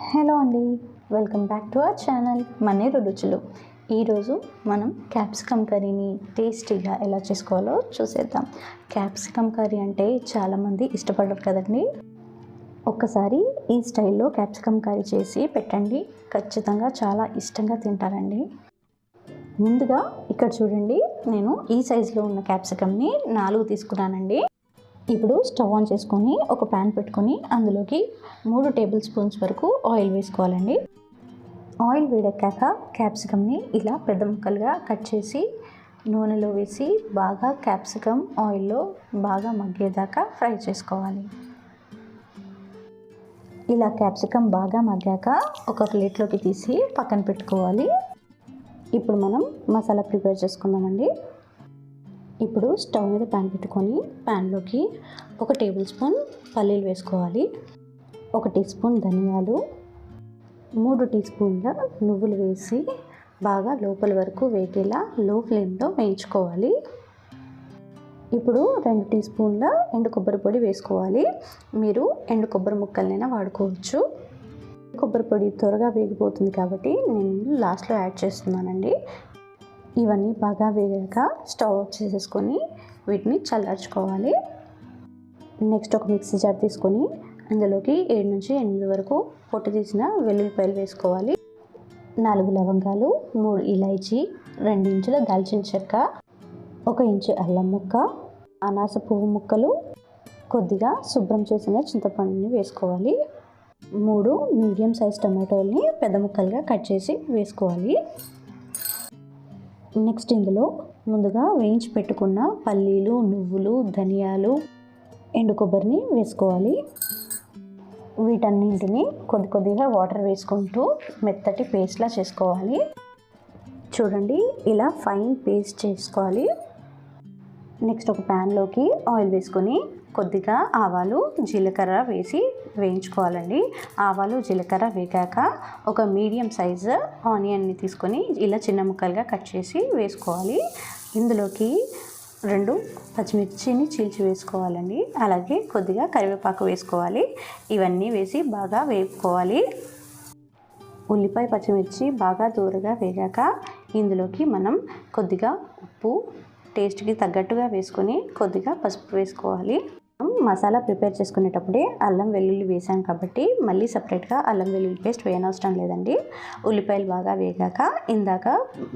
Hello అండి, welcome back to our channel Manneru రుచులు. ఈరోజు మనం క్యాప్సికమ్ కర్రీని టేస్టీగా ఎలా చేసుకోవాలో చూసేద్దాం. క్యాప్సికమ్ కర్రీ అంటే చాలామంది ఇష్టపడరు కదండి. ఒక్కసారి ఈ స్టైల్లో క్యాప్సికమ్ కర్రీ చేసి పెట్టండి, ఖచ్చితంగా చాలా ఇష్టంగా తింటారండి. ముందుగా ఇక్కడ చూడండి, నేను ఈ సైజులో ఉన్న క్యాప్సికమ్ని 4 తీసుకున్నానండి. ఇప్పుడు స్టవ్ ఆన్ చేసుకొని ఒక ప్యాన్ పెట్టుకొని అందులోకి 3 టేబుల్ స్పూన్స్ వరకు ఆయిల్ వేసుకోవాలండి. ఆయిల్ వేడెక్కాక క్యాప్సికమ్ని ఇలా పెద్ద ముక్కలుగా కట్ చేసి నూనెలో వేసి బాగా క్యాప్సికమ్ ఆయిల్లో బాగా మగ్గేదాకా ఫ్రై చేసుకోవాలి. ఇలా క్యాప్సికమ్ బాగా మగ్గాక ఒక ప్లేట్లోకి తీసి పక్కన పెట్టుకోవాలి. ఇప్పుడు మనం మసాలా ప్రిపేర్ చేసుకుందామండి. ఇప్పుడు స్టవ్ మీద ప్యాన్ పెట్టుకొని ప్యాన్లోకి 1 టేబుల్ స్పూన్ పల్లీలు వేసుకోవాలి, 1 టీ స్పూన్ ధనియాలు, 3 టీ స్పూన్ల నువ్వులు వేసి బాగా లోపల వరకు వేగేలా లో ఫ్లేమ్లో వేయించుకోవాలి. ఇప్పుడు 2 టీ స్పూన్ల ఎండు కొబ్బరి పొడి వేసుకోవాలి. మీరు ఎండు కొబ్బరి ముక్కలనైనా వాడుకోవచ్చు. కొబ్బరి పొడి త్వరగా వేగిపోతుంది కాబట్టి నేను లాస్ట్లో యాడ్ చేస్తున్నానండి. ఇవన్నీ బాగా వేగాక స్టవ్ ఆఫ్ చేసేసుకొని వీటిని చల్లార్చుకోవాలి. నెక్స్ట్ ఒక మిక్సీ జార్ తీసుకొని అందులోకి 7 నుంచి 8 వరకు పొట్టు తీసిన వెల్లుల్లిపాయలు వేసుకోవాలి. 4 లవంగాలు, 3 ఇలాచీ, 2 ఇంచుల దాల్చిన చెక్క, 1 ఇంచు అల్లం ముక్క, అనాస పువ్వు ముక్కలు, కొద్దిగా శుభ్రం చేసిన చింతపండుని వేసుకోవాలి. 3 మీడియం సైజ్ టమాటోల్ని పెద్ద ముక్కలుగా కట్ చేసి వేసుకోవాలి. నెక్స్ట్ ఇందులో ముందుగా వేయించి పెట్టుకున్న పల్లీలు, నువ్వులు, ధనియాలు, ఎండు కొబ్బరిని వేసుకోవాలి. వీటన్నింటిని కొద్దిగా వాటర్ వేసుకుంటూ మెత్తటి పేస్ట్లా చేసుకోవాలి. చూడండి, ఇలా ఫైన్ పేస్ట్ చేసుకోవాలి. నెక్స్ట్ ఒక ప్యాన్లోకి ఆయిల్ వేసుకొని కొద్దిగా ఆవాలు, జీలకర్ర వేసి వేయించుకోవాలండి. ఆవాలు, జీలకర్ర వేగాక ఒక మీడియం సైజు ఆనియన్ని తీసుకొని ఇలా చిన్న ముక్కలుగా కట్ చేసి వేసుకోవాలి. ఇందులోకి 2 పచ్చిమిర్చిని చీల్చి వేసుకోవాలండి. అలాగే కొద్దిగా కరివేపాకు వేసుకోవాలి. ఇవన్నీ వేసి బాగా వేపుకోవాలి. ఉల్లిపాయ, పచ్చిమిర్చి బాగా దూరగా వేగాక ఇందులోకి మనం కొద్దిగా ఉప్పు టేస్ట్కి తగ్గట్టుగా వేసుకొని కొద్దిగా పసుపు వేసుకోవాలి. మసాలా ప్రిపేర్ చేసుకునేటప్పుడే అల్లం వెల్లుల్లి వేసాం కాబట్టి మళ్ళీ సపరేట్గా అల్లం వెల్లుల్లి పేస్ట్ వేయనవసరం లేదండి. ఉల్లిపాయలు బాగా వేగాక ఇందాక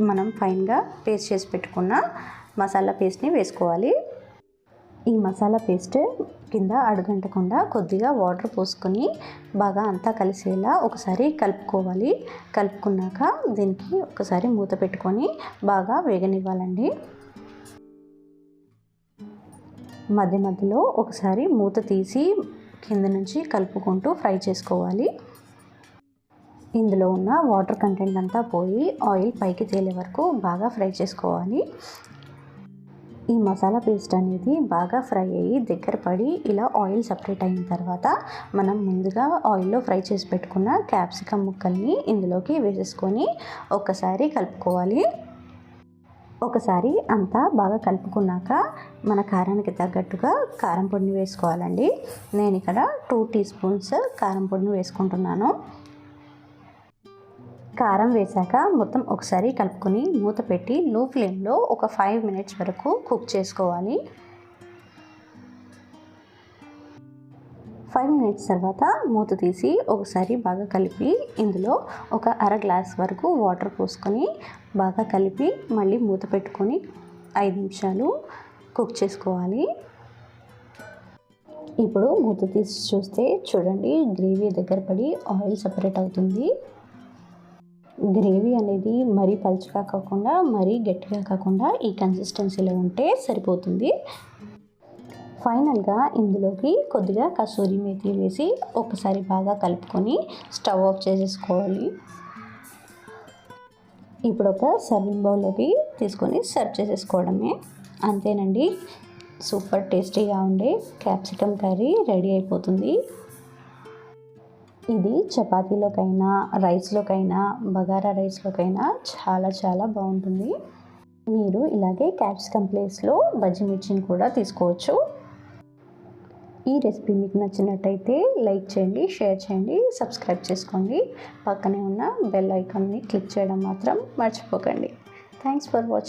మనం ఫైన్గా పేస్ట్ చేసి పెట్టుకున్న మసాలా పేస్ట్ని వేసుకోవాలి. ఈ మసాలా పేస్ట్ కింద అడుగంటకుండా కొద్దిగా వాటర్ పోసుకొని బాగా అంతా కలిసేలా ఒకసారి కలుపుకోవాలి. కలుపుకున్నాక దీనికి ఒకసారి మూత పెట్టుకొని బాగా వేగనివ్వాలండి. మధ్య మధ్యలో ఒకసారి మూత తీసి కింద నుంచి కలుపుకుంటూ ఫ్రై చేసుకోవాలి. ఇందులో ఉన్న వాటర్ కంటెంట్ అంతా పోయి ఆయిల్ పైకి తేలే వరకు బాగా ఫ్రై చేసుకోవాలి. ఈ మసాలా పేస్ట్ అనేది బాగా ఫ్రై అయ్యి దగ్గర పడి ఇలా ఆయిల్ సపరేట్ అయిన తర్వాత మనం ముందుగా ఆయిల్లో ఫ్రై చేసి పెట్టుకున్న క్యాప్సికమ్ ముక్కల్ని ఇందులోకి వేసేసుకొని ఒక్కసారి కలుపుకోవాలి. ఒకసారి అంతా బాగా కలుపుకున్నాక మన కారానికి తగ్గట్టుగా కారం పొడిని వేసుకోవాలండి. నేను ఇక్కడ 2 టీ స్పూన్స్ కారం పొడిని వేసుకుంటున్నాను. కారం వేసాక మొత్తం ఒకసారి కలుపుకొని మూత పెట్టి లో ఫ్లేమ్లో ఒక 5 మినిట్స్ వరకు కుక్ చేసుకోవాలి. 5 మినిట్స్ తర్వాత మూత తీసి ఒకసారి బాగా కలిపి ఇందులో ఒక అర గ్లాస్ వరకు వాటర్ పోసుకొని బాగా కలిపి మళ్ళీ మూత పెట్టుకొని 5 నిమిషాలు కుక్ చేసుకోవాలి. ఇప్పుడు మూత తీసి చూస్తే చూడండి, గ్రేవీ దగ్గర పడి ఆయిల్ సపరేట్ అవుతుంది. గ్రేవీ అనేది మరీ పలుచగా కాకుండా మరీ గట్టిగా కాకుండా ఈ కన్సిస్టెన్సీలో ఉంటే సరిపోతుంది. ఫైనల్గా ఇందులోకి కొద్దిగా కసూరి మేతి వేసి ఒకసారి బాగా కలుపుకొని స్టవ్ ఆఫ్ చేసేసుకోవాలి. ఇప్పుడు ఒక సర్వింగ్ బౌల్లోకి తీసుకొని సర్వ్ చేసేసుకోవడమే. అంతేనండి, సూపర్ టేస్టీగా ఉండే క్యాప్సికమ్ కర్రీ రెడీ అయిపోతుంది. ఇది చపాతీలోకైనా, రైస్లోకైనా, బగారా రైస్లోకైనా చాలా చాలా బాగుంటుంది. మీరు ఇలాగే క్యాప్సికమ్ ప్లేస్లో బజ్జీ మిర్చిని కూడా తీసుకోవచ్చు. ఈ రెసిపీ మీకు నచ్చినట్టయితే లైక్ చేయండి, షేర్ చేయండి, సబ్స్క్రైబ్ చేసుకోండి. పక్కనే ఉన్న బెల్ ఐకాన్ని క్లిక్ చేయడం మాత్రం మర్చిపోకండి. Thanks for watching.